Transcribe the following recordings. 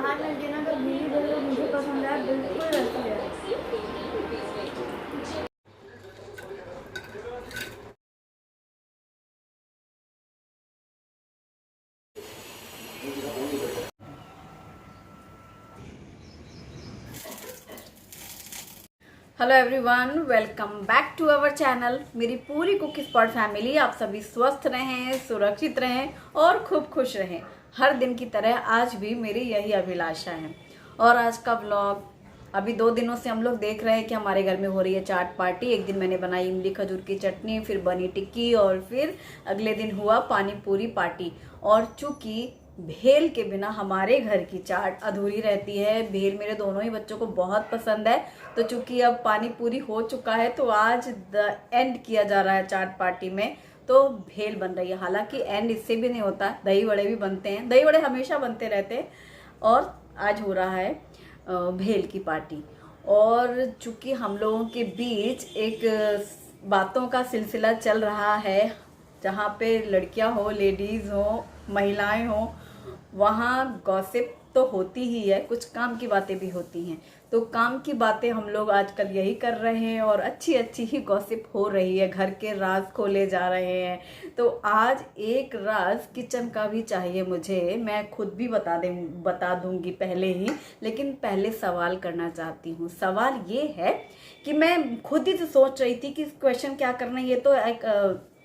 बाहर लगे ना तो गीली दाल मुझे पसंद है बिल्कुल वैसी है। Hello everyone, welcome back to our channel. मेरी पूरी कुक स्पॉट फैमिली, आप सभी स्वस्थ रहें, सुरक्षित रहें और खूब खुश रहें। हर दिन की तरह आज भी मेरी यही अभिलाषा है। और आज का व्लॉग, अभी 2 दिनों से हम लोग देख रहे हैं कि हमारे घर में हो रही है चाट पार्टी। एक दिन मैंने बनाई इमली खजूर की चटनी, फिर बनी टिक्की और फिर अगले दिन हुआ पानी पूरी पार्टी। और चूंकि भेल के बिना हमारे घर की चाट अधूरी रहती है। भेल मेरे दोनों ही बच्चों को बहुत पसंद है, तो चूंकि अब पानी पूरी हो चुका है तो आज द एंड किया जा रहा है चाट पार्टी में। तो भेल बन रही है, हालांकि एंड इससे भी नहीं होता, दही वड़े भी बनते हैं, दही वड़े हमेशा बनते रहते हैं। और आज हो रहा है भेल की पार्टी। और चूंकि हम लोगों के बीच एक बातों का सिलसिला चल रहा है, जहाँ पे लड़कियां हो, लेडीज़ हो, महिलाएं हो, वहाँ गॉसिप तो होती ही है, कुछ काम की बातें भी होती हैं। तो काम की बातें हम लोग आजकल यही कर रहे हैं और अच्छी अच्छी ही गॉसिप हो रही है, घर के राज खोले जा रहे हैं। तो आज एक राज किचन का भी चाहिए मुझे, मैं खुद भी बता दूंगी पहले ही। लेकिन पहले सवाल करना चाहती हूँ। सवाल ये है कि मैं खुद ही से सोच रही थी कि क्वेश्चन क्या करना है, ये तो एक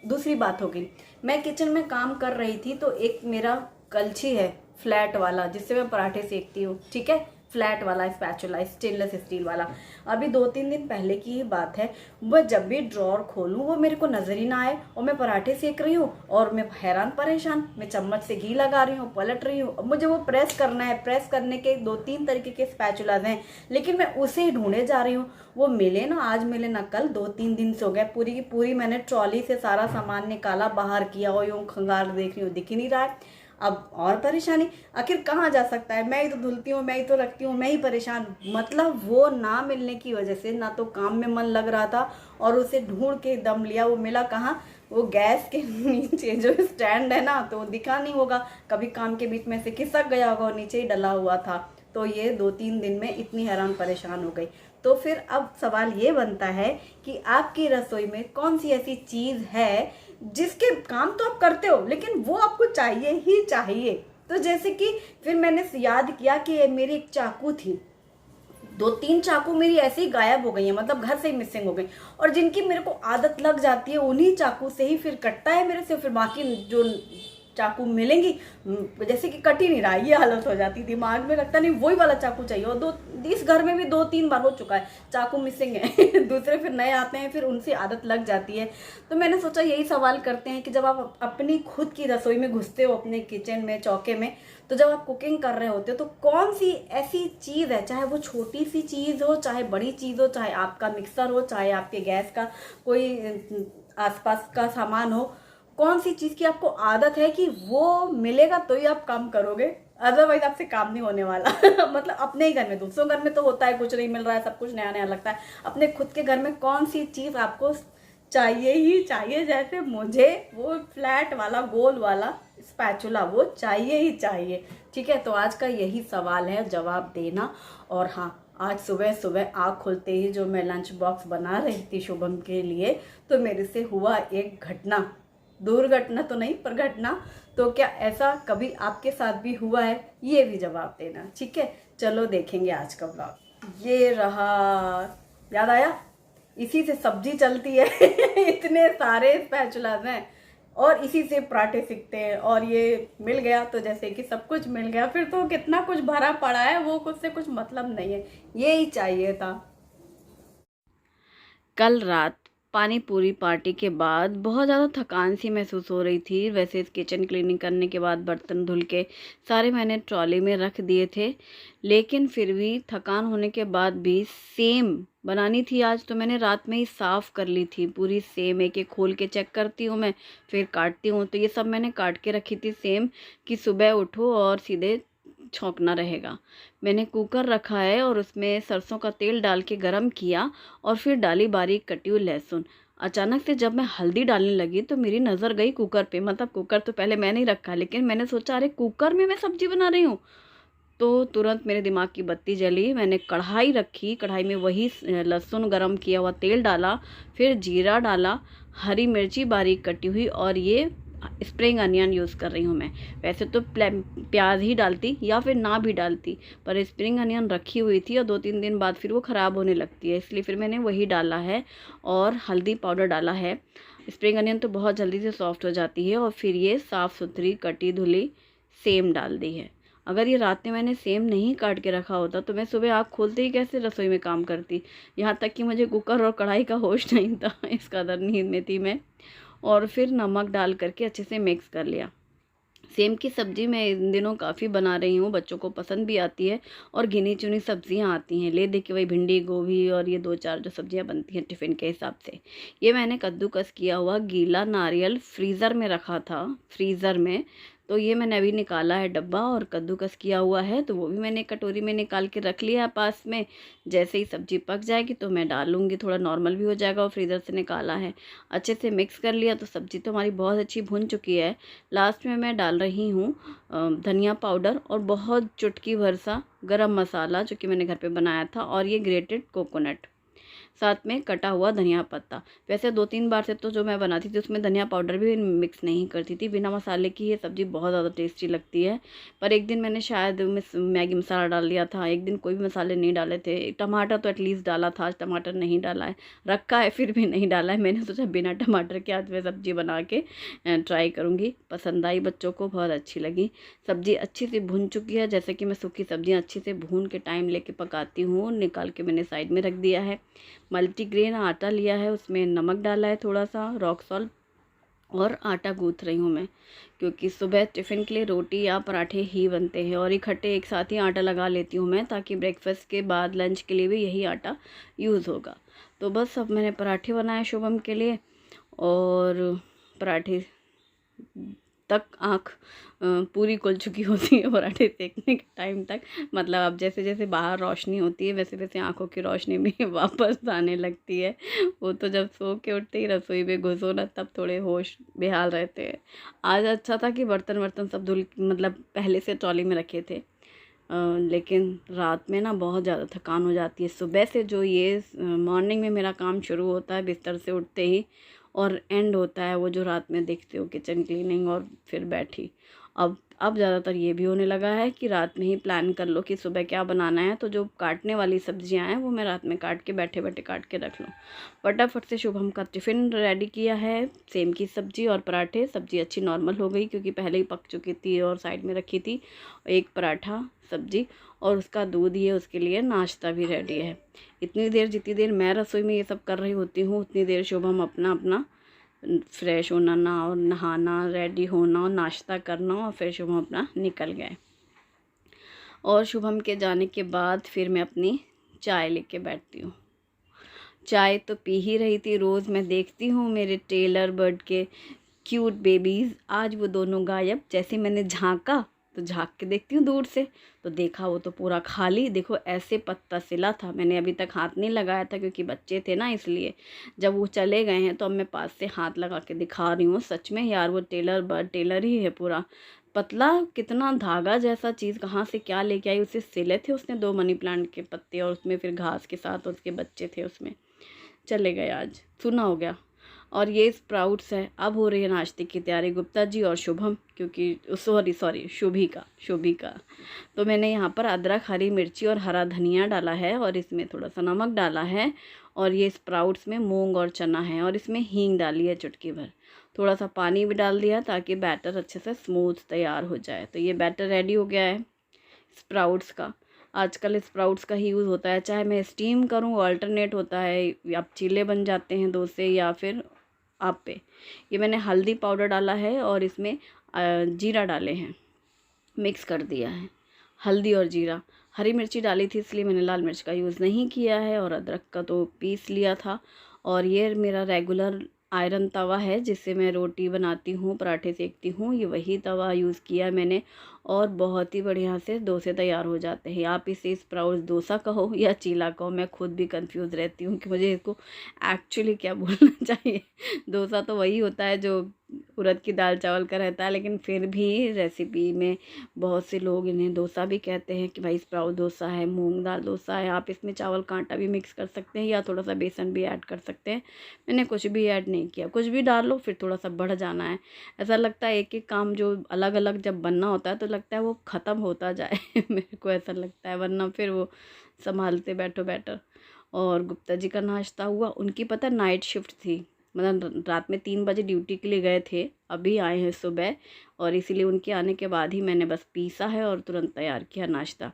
दूसरी बात हो गई। मैं किचन में काम कर रही थी तो एक मेरा कलछी है फ्लैट वाला, जिससे मैं पराठे सेकती हूँ, ठीक है, फ्लैट वाला स्पैचुला, स्टेनलेस स्टील वाला। अभी 2-3 दिन पहले की ही बात है, वह जब भी ड्रॉर खोलूँ वो मेरे को नजर ही ना आए और मैं पराठे सेक रही हूँ और मैं हैरान परेशान, मैं चम्मच से घी लगा रही हूँ, पलट रही हूँ। अब मुझे वो प्रेस करना है, प्रेस करने के 2-3 तरीके के स्पैचुलाज हैं, लेकिन मैं उसे ही ढूंढे जा रही हूँ। वो मिले ना आज, मिले ना कल, 2-3 दिन से हो गए। पूरी की पूरी मैंने ट्रॉली से सारा सामान निकाला, बाहर किया और यूँ खंगाल देख रही हूँ, दिख ही नहीं रहा है। अब और परेशानी, आखिर कहाँ जा सकता है, मैं ही तो धुलती हूँ, मैं ही तो रखती हूँ, मैं ही परेशान। मतलब वो ना मिलने की वजह से ना तो काम में मन लग रहा था और उसे ढूंढ के दम लिया। वो मिला कहाँ, वो गैस के नीचे जो स्टैंड है ना, तो दिखा नहीं होगा, कभी काम के बीच में से खिसक गया होगा और नीचे ही डला हुआ था। तो ये 2-3 दिन में इतनी हैरान परेशान हो गई। तो फिर अब सवाल ये बनता है कि आपकी रसोई में कौन सी ऐसी चीज़ है जिसके काम तो आप करते हो लेकिन वो आपको चाहिए ही चाहिए। तो जैसे कि फिर मैंने याद किया कि मेरी एक चाकू थी, 2-3 चाकू मेरी ऐसे ही गायब हो गई है, मतलब घर से ही मिसिंग हो गई। और जिनकी मेरे को आदत लग जाती है उन्हीं चाकू से ही फिर कटता है मेरे से, फिर बाकी जो चाकू मिलेंगी जैसे कि कट ही नहीं रहा, ये हालत हो जाती। दिमाग में लगता नहीं वही वाला चाकू चाहिए। और इस घर में भी 2-3 बार हो चुका है, चाकू मिसिंग है दूसरे फिर नए आते हैं, फिर उनसे आदत लग जाती है। तो मैंने सोचा यही सवाल करते हैं कि जब आप अपनी खुद की रसोई में घुसते हो, अपने किचन में, चौके में, तो जब आप कुकिंग कर रहे होते हो तो कौन सी ऐसी चीज़ है, चाहे वो छोटी सी चीज़ हो, चाहे बड़ी चीज़ हो, चाहे आपका मिक्सर हो, चाहे आपके गैस का कोई आसपास का सामान हो, कौन सी चीज़ की आपको आदत है कि वो मिलेगा तो ही आप काम करोगे, अदरवाइज आपसे काम नहीं होने वाला मतलब अपने ही घर में, दूसरों घर में तो होता है कुछ नहीं मिल रहा है, सब कुछ नया नया लगता है, अपने खुद के घर में कौन सी चीज़ आपको चाहिए ही चाहिए। जैसे मुझे वो फ्लैट वाला गोल वाला स्पैचुला वो चाहिए ही चाहिए। ठीक है, तो आज का यही सवाल है, जवाब देना। और हाँ, आज सुबह सुबह आँख खुलते ही जो मैं लंच बॉक्स बना रही थी शुभम के लिए, तो मेरे से हुआ एक घटना, दुर्घटना तो नहीं पर घटना। तो क्या ऐसा कभी आपके साथ भी हुआ है, ये भी जवाब देना। ठीक है, चलो देखेंगे आज का ब्लॉग। ये रहा, याद आया, इसी से सब्जी चलती है इतने सारे स्पैचुलास हैं और इसी से पराठे सीखते हैं। और ये मिल गया तो जैसे कि सब कुछ मिल गया, फिर तो कितना कुछ भरा पड़ा है, वो कुछ से कुछ मतलब नहीं है, ये ही चाहिए था। कल रात पानी पूरी पार्टी के बाद बहुत ज़्यादा थकान सी महसूस हो रही थी। वैसे इस किचन क्लीनिंग करने के बाद बर्तन धुल के सारे मैंने ट्रॉली में रख दिए थे, लेकिन फिर भी थकान होने के बाद भी सेम बनानी थी आज, तो मैंने रात में ही साफ़ कर ली थी पूरी सेम। एक एक खोल के चेक करती हूँ मैं, फिर काटती हूँ। तो ये सब मैंने काट के रखी थी सेम, कि सुबह उठो और सीधे छौंकना रहेगा। मैंने कुकर रखा है और उसमें सरसों का तेल डाल के गरम किया और फिर डाली बारीक कटी हुई लहसुन। अचानक से जब मैं हल्दी डालने लगी तो मेरी नज़र गई कुकर पे। मतलब कुकर तो पहले मैंने ही रखा, लेकिन मैंने सोचा अरे कुकर में मैं सब्जी बना रही हूँ, तो तुरंत मेरे दिमाग की बत्ती जली। मैंने कढ़ाई रखी, कढ़ाई में वही लहसुन गरम किया हुआ तेल डाला, फिर जीरा डाला, हरी मिर्ची बारीक कटी हुई, और ये स्प्रिंग अनियन यूज़ कर रही हूँ मैं। वैसे तो प्याज ही डालती या फिर ना भी डालती, पर स्प्रिंग अनियन रखी हुई थी और 2-3 दिन बाद फिर वो ख़राब होने लगती है, इसलिए फिर मैंने वही डाला है। और हल्दी पाउडर डाला है। स्प्रिंग अनियन तो बहुत जल्दी से सॉफ्ट हो जाती है। और फिर ये साफ़ सुथरी कटी धुली सेम डाल दी है। अगर ये रात में मैंने सेम नहीं काट के रखा होता तो मैं सुबह आँख खोलते ही कैसे रसोई में काम करती। यहाँ तक कि मुझे कुकर और कढ़ाई का होश नहीं था, इस कदर नींद में थी मैं। और फिर नमक डाल करके अच्छे से मिक्स कर लिया। सेम की सब्ज़ी मैं इन दिनों काफ़ी बना रही हूँ, बच्चों को पसंद भी आती है और गिनी चुनी सब्ज़ियाँ आती हैं। ले दे के वही भिंडी, गोभी और ये 2-4 जो सब्ज़ियाँ बनती हैं टिफ़िन के हिसाब से। ये मैंने कद्दूकस किया हुआ गीला नारियल फ्रीज़र में रखा था, फ्रीज़र में, तो ये मैंने अभी निकाला है डब्बा, और कद्दूकस किया हुआ है तो वो भी मैंने कटोरी में निकाल के रख लिया है पास में। जैसे ही सब्ज़ी पक जाएगी तो मैं डालूँगी, थोड़ा नॉर्मल भी हो जाएगा, और फ्रीज़र से निकाला है। अच्छे से मिक्स कर लिया तो सब्ज़ी तो हमारी बहुत अच्छी भुन चुकी है। लास्ट में मैं डाल रही हूँ धनिया पाउडर और बहुत चुटकी भर सा गरम मसाला जो कि मैंने घर पे बनाया था, और ये ग्रेटेड कोकोनट, साथ में कटा हुआ धनिया पत्ता। वैसे 2-3 बार से तो जो मैं बनाती थी उसमें धनिया पाउडर भी मिक्स नहीं करती थी। बिना मसाले की ये सब्ज़ी बहुत ज़्यादा टेस्टी लगती है। पर एक दिन मैंने शायद मैगी मसाला डाल दिया था, एक दिन कोई भी मसाले नहीं डाले थे। टमाटर तो एटलीस्ट डाला था, आज टमाटर नहीं डाला है, रखा है फिर भी नहीं डाला है। मैंने सोचा बिना टमाटर के आज मैं सब्ज़ी बना के ट्राई करूँगी। पसंद आई बच्चों को, बहुत अच्छी लगी। सब्ज़ी अच्छी से भुन चुकी है, जैसे कि मैं सूखी सब्ज़ियाँ अच्छी से भून के टाइम लेके पकाती हूँ। निकाल के मैंने साइड में रख दिया है। मल्टीग्रेन आटा लिया है, उसमें नमक डाला है थोड़ा सा, रॉक सॉल्ट, और आटा गूँथ रही हूँ मैं, क्योंकि सुबह टिफ़िन के लिए रोटी या पराठे ही बनते हैं, और इकट्ठे एक साथ ही आटा लगा लेती हूँ मैं, ताकि ब्रेकफास्ट के बाद लंच के लिए भी यही आटा यूज़ होगा। तो बस अब मैंने पराठे बनाए शुभम के लिए, और पराठे तक आँख पूरी खुल चुकी होती है पराठे सेकने के टाइम तक। मतलब अब जैसे जैसे बाहर रोशनी होती है वैसे वैसे आँखों की रोशनी भी वापस आने लगती है। वो तो जब सो के उठते ही रसोई में घुसो ना, तब थोड़े होश बेहाल रहते हैं। आज अच्छा था कि बर्तन वर्तन सब धुल, मतलब पहले से ट्रॉली में रखे थे। लेकिन रात में ना बहुत ज़्यादा थकान हो जाती है। सुबह से जो ये मॉर्निंग में मेरा काम शुरू होता है बिस्तर से उठते ही, और एंड होता है वो जो रात में देखते हो किचन क्लीनिंग और फिर बैठी। अब ज़्यादातर ये भी होने लगा है कि रात में ही प्लान कर लो कि सुबह क्या बनाना है, तो जो काटने वाली सब्जियां हैं वो मैं रात में काट के बैठे बैठे काट के रख लूँ। फटाफट से शुभम का टिफ़िन रेडी किया है, सेम की सब्ज़ी और पराठे। सब्ज़ी अच्छी नॉर्मल हो गई क्योंकि पहले ही पक चुकी थी और साइड में रखी थी। एक पराठा, सब्ज़ी, और उसका दूध, ये उसके लिए नाश्ता भी रेडी है। इतनी देर, जितनी देर मैं रसोई में ये सब कर रही होती हूँ उतनी देर शुभम अपना अपना फ्रेश होना ना और नहाना, रेडी होना और नाश्ता करना, और फिर शुभम अपना निकल गए। और शुभम के जाने के बाद फिर मैं अपनी चाय लेके बैठती हूँ। चाय तो पी ही रही थी। रोज़ मैं देखती हूँ मेरे टेलर बर्ड के क्यूट बेबीज़, आज वो दोनों गायब। जैसे मैंने झांका तो झांक के देखती हूँ दूर से, तो देखा वो तो पूरा खाली। देखो ऐसे पत्ता सिला था, मैंने अभी तक हाथ नहीं लगाया था क्योंकि बच्चे थे ना, इसलिए। जब वो चले गए हैं तो अब मैं पास से हाथ लगा के दिखा रही हूँ। सच में यार वो टेलर बर्ड टेलर ही है पूरा। पतला, कितना धागा जैसा चीज़ कहाँ से क्या लेके आई, उसे सिले थे उसने 2 मनी प्लांट के पत्ते, और उसमें फिर घास के साथ उसके बच्चे थे उसमें। चले गए आज, सुना हो गया। और ये स्प्राउट्स है। अब हो रही है नाश्ते की तैयारी, गुप्ता जी और शुभम, क्योंकि सॉरी शुभी का। तो मैंने यहाँ पर अदरक, हरी मिर्ची और हरा धनिया डाला है, और इसमें थोड़ा सा नमक डाला है, और ये स्प्राउट्स में मूंग और चना है, और इसमें हींग डाली है चुटकी भर। थोड़ा सा पानी भी डाल दिया ताकि बैटर अच्छे से स्मूथ तैयार हो जाए। तो ये बैटर रेडी हो गया है स्प्राउट्स का। आजकल स्प्राउट्स का ही यूज़ होता है, चाहे मैं स्टीम करूँ, अल्टरनेट होता है, अब चीले बन जाते हैं 2 से, या फिर आप पे। ये मैंने हल्दी पाउडर डाला है और इसमें जीरा डाले हैं, मिक्स कर दिया है हल्दी और जीरा। हरी मिर्ची डाली थी इसलिए मैंने लाल मिर्च का यूज़ नहीं किया है, और अदरक का तो पीस लिया था। और ये मेरा रेगुलर आयरन तवा है जिससे मैं रोटी बनाती हूँ, पराठे सेकती हूँ, ये वही तवा यूज़ किया मैंने। और बहुत ही बढ़िया से डोसे तैयार हो जाते हैं। आप इसे स्प्राउट्स डोसा कहो या चीला कहो, मैं खुद भी कंफ्यूज रहती हूँ कि मुझे इसको एक्चुअली क्या बोलना चाहिए। डोसा तो वही होता है जो उड़द की दाल चावल का रहता है, लेकिन फिर भी रेसिपी में बहुत से लोग इन्हें डोसा भी कहते हैं कि भाई स्प्राउट डोसा है, मूंग दाल डोसा है। आप इसमें चावल का आटा भी मिक्स कर सकते हैं या थोड़ा सा बेसन भी ऐड कर सकते हैं। मैंने कुछ भी ऐड नहीं किया, कुछ भी डाल लो फिर थोड़ा सा बढ़ जाना है। ऐसा लगता है एक एक काम जो अलग अलग जब बनना होता है तो लगता है वो ख़त्म होता जाए मेरे को ऐसा लगता है, वरना फिर वो संभालते बैठो बेटर। और गुप्ता जी का नाश्ता हुआ, उनकी पता नाइट शिफ्ट थी, मतलब रात में 3 बजे ड्यूटी के लिए गए थे, अभी आए हैं सुबह, और इसीलिए उनके आने के बाद ही मैंने बस पीसा है और तुरंत तैयार किया नाश्ता।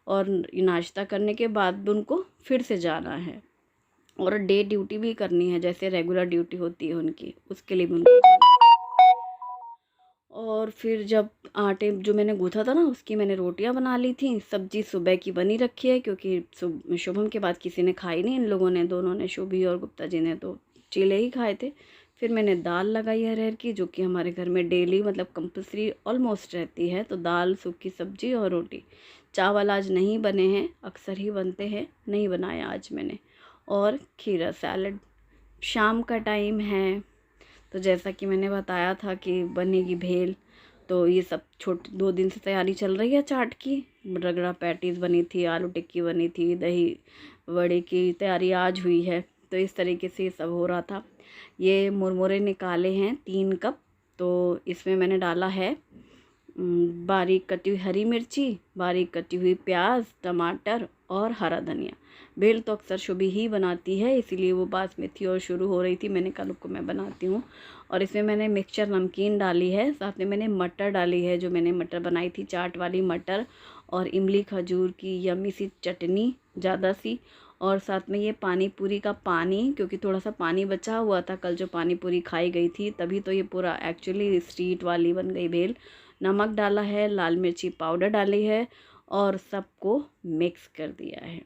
और नाश्ता करने के बाद उनको फिर से जाना है और डे ड्यूटी भी करनी है, जैसे रेगुलर ड्यूटी होती है उनकी, उसके लिए भी उनको जाना है। और फिर जब आटे जो मैंने गूँथा था ना उसकी मैंने रोटियां बना ली थी। सब्जी सुबह की बनी रखी है क्योंकि शुभम के बाद किसी ने खाई नहीं, इन लोगों ने, दोनों ने, शुभी और गुप्ता जी ने तो चीले ही खाए थे। फिर मैंने दाल लगाई है अरहर की, जो कि हमारे घर में डेली मतलब कंपल्सरी ऑलमोस्ट रहती है। तो दाल, सूखी सब्जी और रोटी। चावल आज नहीं बने हैं, अक्सर ही बनते हैं, नहीं बनाया आज मैंने। और खीरा सैलड। शाम का टाइम है तो जैसा कि मैंने बताया था कि बनेगी भेल, तो ये सब 2 दिन से तैयारी चल रही है। चाट की रगड़ा पैटीज़ बनी थी, आलू टिक्की बनी थी, दही वड़े की तैयारी आज हुई है। तो इस तरीके से ये सब हो रहा था। ये मुरमुरे निकाले हैं 3 कप, तो इसमें मैंने डाला है बारीक कटी हुई हरी मिर्ची, बारीक कटी हुई प्याज, टमाटर और हरा धनिया। भेल तो अक्सर शुभी ही बनाती है, इसीलिए वो बात में थी और शुरू हो रही थी, मैंने कहा रुको मैं बनाती हूँ। और इसमें मैंने मिक्सचर नमकीन डाली है, साथ में मैंने मटर डाली है, जो मैंने मटर बनाई थी चाट वाली मटर, और इमली खजूर की यम्मी सी चटनी ज़्यादा सी, और साथ में ये पानी पूरी का पानी, क्योंकि थोड़ा सा पानी बचा हुआ था कल जो पानी पूरी खाई गई थी, तभी तो ये पूरा एक्चुअली स्ट्रीट वाली बन गई भेल। नमक डाला है, लाल मिर्ची पाउडर डाली है और सबको मिक्स कर दिया है।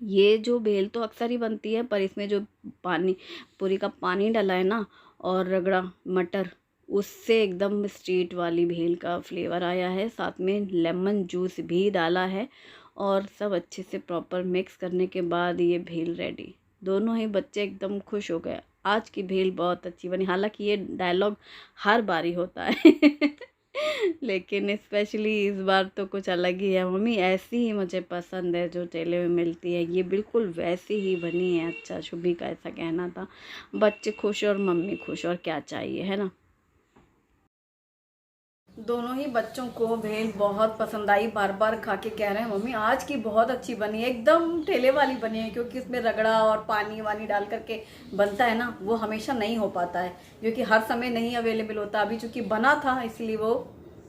ये जो भेल तो अक्सर ही बनती है, पर इसमें जो पानी पूरी का पानी डाला है ना और रगड़ा मटर, उससे एकदम स्ट्रीट वाली भेल का फ्लेवर आया है। साथ में लेमन जूस भी डाला है और सब अच्छे से प्रॉपर मिक्स करने के बाद ये भेल रेडी। दोनों ही बच्चे एकदम खुश हो गए, आज की भेल बहुत अच्छी बनी। हालांकि ये डायलॉग हर बारी होता है लेकिन स्पेशली इस बार तो कुछ अलग ही है। मम्मी ऐसी ही मुझे पसंद है जो ठेले में मिलती है, ये बिल्कुल वैसी ही बनी है। अच्छा, शुभी का ऐसा कहना था। बच्चे खुश और मम्मी खुश, और क्या चाहिए, है ना। दोनों ही बच्चों को भेल बहुत पसंद आई, बार बार खा के कह रहे हैं मम्मी आज की बहुत अच्छी बनी है, एकदम ठेले वाली बनी है। क्योंकि इसमें रगड़ा और पानी वानी डाल करके बनता है ना, वो हमेशा नहीं हो पाता है, क्योंकि हर समय नहीं अवेलेबल होता। अभी चूंकि बना था इसलिए वो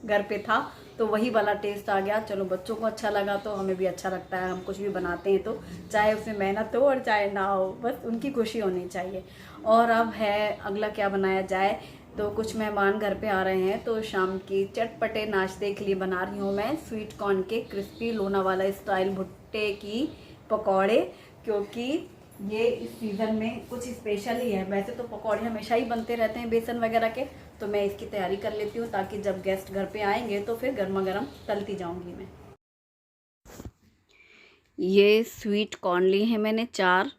घर पे था, तो वही वाला टेस्ट आ गया। चलो बच्चों को अच्छा लगा तो हमें भी अच्छा लगता है। हम कुछ भी बनाते हैं तो चाहे उसमें मेहनत हो और चाहे ना हो, बस उनकी खुशी होनी चाहिए। और अब है अगला क्या बनाया जाए, तो कुछ मेहमान घर पे आ रहे हैं, तो शाम की चटपटे नाश्ते के लिए बना रही हूँ मैं स्वीट कॉर्न के क्रिस्पी लोनावाला स्टाइल भुट्टे की पकौड़े। क्योंकि ये इस सीज़न में कुछ स्पेशल ही है। वैसे तो पकौड़े हमेशा ही बनते रहते हैं बेसन वगैरह के, तो मैं इसकी तैयारी कर लेती हूँ ताकि जब गेस्ट घर पे आएंगे तो फिर गर्मा गर्म तलती जाऊँगी मैं। ये स्वीट कॉर्न ली है मैंने 4,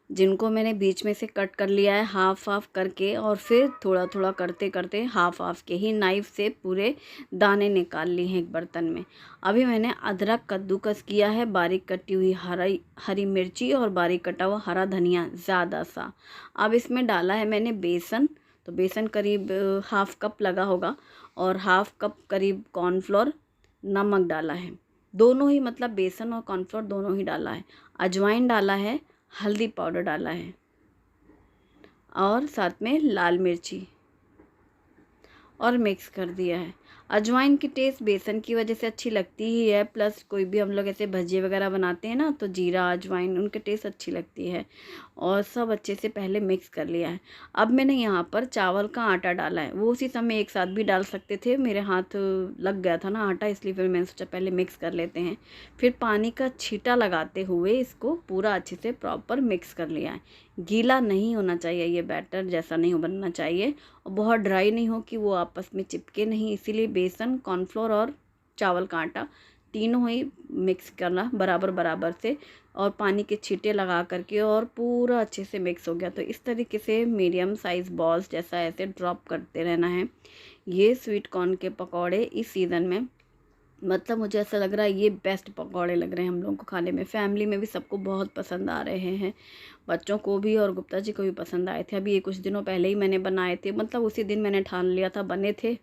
जिनको मैंने बीच में से कट कर लिया है हाफ हाफ करके, और फिर थोड़ा थोड़ा करते करते हाफ हाफ के ही नाइफ़ से पूरे दाने निकाल लिए हैं एक बर्तन में। अभी मैंने अदरक कद्दूकस किया है, बारीक कटी हुई हरी मिर्ची और बारीक कटा हुआ हरा धनिया ज़्यादा सा। अब इसमें डाला है मैंने बेसन, तो बेसन करीब हाफ कप लगा होगा, और हाफ कप करीब कॉर्नफ्लोर, नमक डाला है, दोनों ही मतलब बेसन और कॉर्नफ्लोर दोनों ही डाला है, अजवाइन डाला है, हल्दी पाउडर डाला है, और साथ में लाल मिर्ची, और मिक्स कर दिया है। अजवाइन की टेस्ट बेसन की वजह से अच्छी लगती ही है, प्लस कोई भी हम लोग ऐसे भजिए वगैरह बनाते हैं ना, तो जीरा अजवाइन उनकी टेस्ट अच्छी लगती है। और सब अच्छे से पहले मिक्स कर लिया है। अब मैंने यहाँ पर चावल का आटा डाला है, वो उसी समय एक साथ भी डाल सकते थे, मेरे हाथ लग गया था ना आटा, इसलिए फिर मैंने सोचा पहले मिक्स कर लेते हैं। फिर पानी का छींटा लगाते हुए इसको पूरा अच्छे से प्रॉपर मिक्स कर लिया है। गीला नहीं होना चाहिए, ये बैटर जैसा नहीं बनना चाहिए, और बहुत ड्राई नहीं हो कि वो आपस में चिपके नहीं, इसीलिए बेसन, कॉर्नफ्लोर और चावल का आटा तीनों ही मिक्स करना बराबर बराबर से, और पानी के छींटे लगा करके, और पूरा अच्छे से मिक्स हो गया तो इस तरीके से मीडियम साइज़ बॉल्स जैसा ऐसे ड्रॉप करते रहना है। ये स्वीट कॉर्न के पकौड़े इस सीज़न में, मतलब मुझे ऐसा लग रहा है ये बेस्ट पकौड़े लग रहे हैं हम लोगों को खाने में। फैमिली में भी सबको बहुत पसंद आ रहे हैं, बच्चों को भी और गुप्ता जी को भी पसंद आए थे। अभी ये कुछ दिनों पहले ही मैंने बनाए थे, मतलब उसी दिन मैंने ठान लिया था, बने थे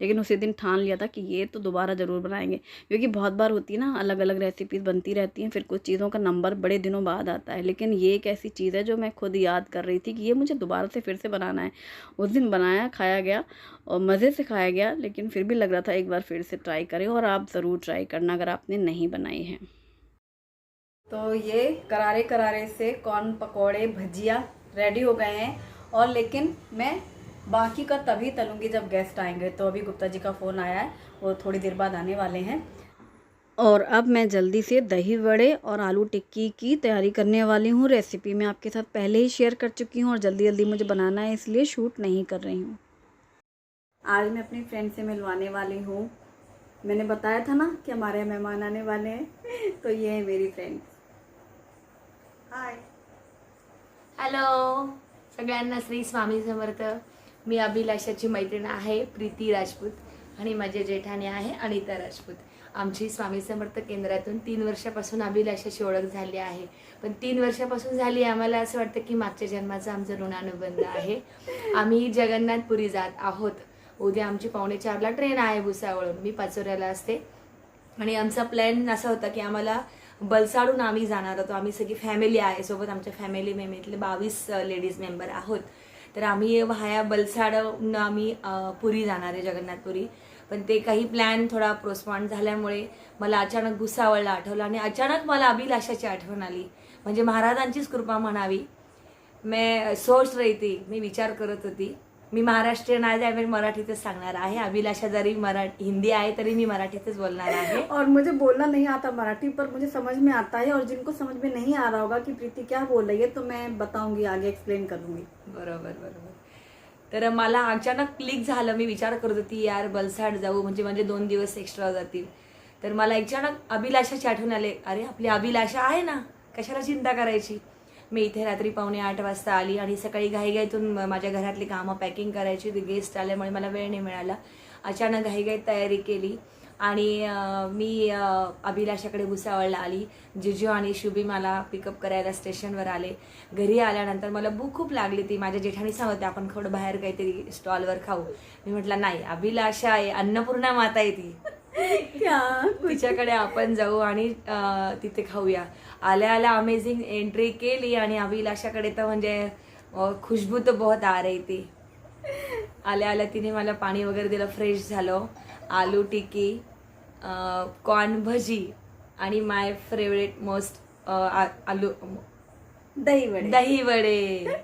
लेकिन उसी दिन ठान लिया था कि ये तो दोबारा ज़रूर बनाएंगे, क्योंकि बहुत बार होती है ना, अलग अलग रेसिपीज़ बनती रहती हैं, फिर कुछ चीज़ों का नंबर बड़े दिनों बाद आता है। लेकिन ये एक ऐसी चीज़ है जो मैं खुद याद कर रही थी कि ये मुझे दोबारा से फिर से बनाना है। उस दिन बनाया, खाया गया और मज़े से खाया गया, लेकिन फिर भी लग रहा था एक बार फिर से ट्राई करें, और आप ज़रूर ट्राई करना अगर आपने नहीं बनाई है। तो ये करारे करारे से कॉर्न पकौड़े भजिया रेडी हो गए हैं, और लेकिन मैं बाकी का तभी तलूँगी जब गेस्ट आएंगे। तो अभी गुप्ता जी का फ़ोन आया है, वो थोड़ी देर बाद आने वाले हैं। और अब मैं जल्दी से दही वड़े और आलू टिक्की की तैयारी करने वाली हूँ। रेसिपी मैं आपके साथ पहले ही शेयर कर चुकी हूँ और जल्दी जल्दी मुझे बनाना है, इसलिए शूट नहीं कर रही हूँ। आज मैं अपनी फ्रेंड से मिलवाने वाली हूँ। मैंने बताया था ना कि हमारे यहाँ मेहमान आने वाले हैं, तो ये है मेरी फ्रेंड। हाय, हॅलो सगळ्यांना, श्री स्वामी समर्थ। मी अभिलाषाची मैत्रीण आहे प्रीती राजपूत आणि माझे जेठाणी आहे अनिता राजपूत। आमची स्वामी समर्थ केंद्रातून 3 वर्षापासून अभिलाषाची ओळख झाली आहे, पण 3 वर्षापासून झाली आम्हाला असं वाटतं की मागच्या जन्माचा आमचा ऋणानुबंध आहे। आम्ही जगन्नाथपुरी जात आहोत। उद्या आमची 3:45ला ट्रेन आहे भुसावळहून, मी पाचोऱ्याला असते, आणि आमचा प्लॅन असा होता की आम्हाला बलसाडून आम्ही जाणार होतो। आम्ही सगळी फॅमिली आहे सोबत, आमच्या फॅमिली मेंबरले 22 लेडीज मेंबर आहोत। तर आम्ही व्हाया बलसाडहून आम्ही पुरी जाणार आहे, जगन्नाथपुरी। पण ते काही प्लॅन थोडा पोस्टपोन झाल्यामुळे मला अचानक भुसावळला आठवलं, आणि अचानक मला अभिलाषाची आठवण आली, म्हणजे महाराजांचीच कृपा म्हणावी। मैं सोच रही थी, मी विचार करत होती, मी महाराष्ट्रीयन आहे त्यामुळे मराठीतच सांगणार आहे। अभिलाषा जरी हिंदी आहे तरी मी मराठीतच बोलणार आहे। और मुझे बोलना नहीं आता मराठी, पर मुझे समझ में आता है, और जिनको समझ में नहीं आ रहा होगा कि प्रीति क्या बोल रही है तो मैं बताऊंगी, आगे एक्सप्लेन करूंगी। बरोबर बरोबर। तर मला अचानक क्लिक झालं, मी विचार करत होती यार बलसाड जाऊ, म्हणजे म्हणजे 2 दिवस एक्स्ट्रा जातील। तर मला अचानक अभिलाषाची आठवण आली, अरे आपली अभिलाषा आहे ना, कशाला चिंता करायची। मी इथे रात्री 7:45 वाजता आली, आणि सकाळी घाईघाईतून माझ्या घरातली कामं पॅकिंग करायची, ते गेस्ट आल्यामुळे मला वेळ नाही मिळाला। अचानक घाईघाईत तयारी केली, आणि मी अभिलाषाकडे भुसावळला आली। जिजू आणि शुभी मला पिकअप करायला स्टेशनवर आले। घरी आल्यानंतर मला भूक खूप लागली ती, माझ्या जेठाणी सांगते आपण थोडं बाहेर काहीतरी स्टॉलवर खाऊ। मी म्हटलं नाही, अभिलाषा आहे, अन्नपूर्णा माता आहे ती, तिच्याकडे आपण जाऊ आणि तिथे खाऊया। आल्या आल्या अमेझिंग एंट्री केली, आणि अभिलाषाकडे तर म्हणजे खुशबू तर बहुत आ रही थी। आल्या आल्या तिने मला पाणी वगैरे दिलं, फ्रेश झालो। आलू टिक्की, कॉर्न भजी, आणि माय फेवरेट मोस्ट आलू दही वड़े।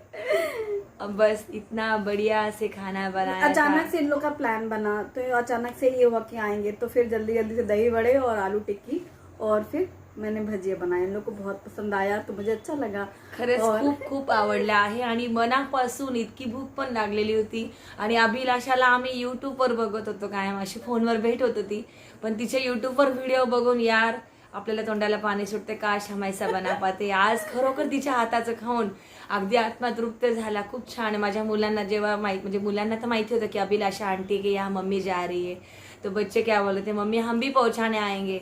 बस इतना बढ़िया से खाना बनाया। अचानक से इन लोग का प्लान बना, तो अचानक से ये हुआ कि आएंगे, तो फिर जल्दी जल्दी से दही वड़े और आलू टिक्की, और फिर मैंने भजिया बनाए। इन लोग को बहुत पसंद आया, तो मुझे अच्छा लगा, खरंच खूप खूप आवडलं आहे, आणि मनापासून इतकी भूक पण लागलेली होती। आणि अभिलाषाला आम्ही यूट्यूबवर बघत होतो, कायम अशी फोनवर भेट होत होती, पण तिचे यूट्यूबवर व्हिडिओ बघून यार आपल्याला तोंडाला पाणी सुटते, काश हम ऐसा बना पाते। आज खरोखर तिच्या हाताचं खाऊन अगदी आत्मा तृप्त झाला, खूप छान। माझ्या मुलांना जेव्हा म्हणजे मुलांना तर माहिती होतं की अभिलाषा आंटी के यहाँ मम्मी जा रही है, तो बच्चे क्या बोले थे, मम्मी हम भी पहुंचाने आएंगे।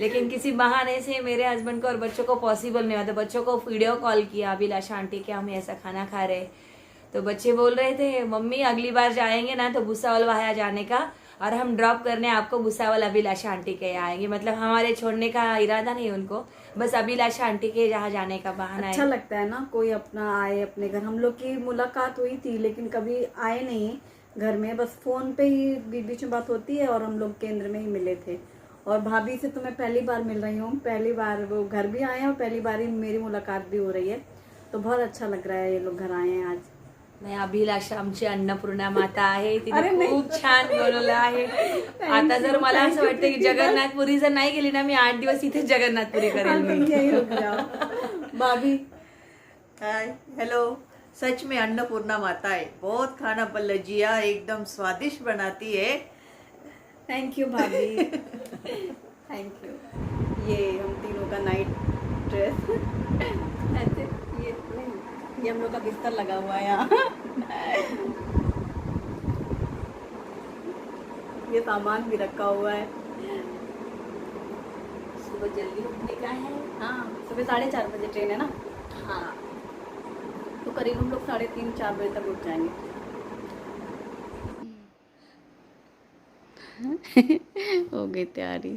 लेकिन किसी बहाने से मेरे हस्बैंड को और बच्चों को पॉसिबल नहीं हुआ, तो बच्चों को वीडियो कॉल किया, अभिलाषा आंटी के हम ऐसा खाना खा रहे। तो बच्चे बोल रहे थे मम्मी अगली बार जाएंगे ना तो भुसावल वहां जाने का, और हम ड्रॉप करने आपको भुसावल अभिलाषा आंटी के यहाँ आएंगे। मतलब हमारे छोड़ने का इरादा नहीं उनको, बस अभिलाषा आंटी के यहाँ जाने का बहाना है। अच्छा लगता है ना, कोई अपना आए अपने घर। हम लोग की मुलाकात हुई थी, लेकिन कभी आए नहीं घर में, बस फोन पे ही बीच में बात होती है, और हम लोग केंद्र में ही मिले थे। और भाभी से तो मैं पहली बार मिल रही हूँ, पहली बार वो घर भी आए हैं, और पहली बार ही मेरी मुलाकात भी हो रही है, तो बहुत अच्छा लग रहा है ये लोग घर आए हैं आज। नाही, अभिलाषा आमची अन्नपूर्णा माता आहे, तिने खूप छान बोलवलं आहे। आता जर मला असं वाटतं की जगन्नाथपुरी जर नाही गेली ना, मी 8 दिवस इथेच जगन्नाथपुरी करेल। भाभी हाय, हेलो। सच में अन्नपूर्णा माता है, बहुत खाना लजीया एकदम स्वादिष्ट बनाती है। थैंक यू भाभी, थैंक यू। ये हम तीनों का नाइट ड्रेस ऐसे, ये हम लोग का बिस्तर लगा हुआ है यहाँ। ये सामान भी रखा हुआ है। सुबह जल्दी उठने का है। हाँ, सुबह 4:30 बजे ट्रेन है ना। हाँ, तो करीब हम लोग 3:30-4 बजे तक उठ जाएंगे। हो गई तैयारी।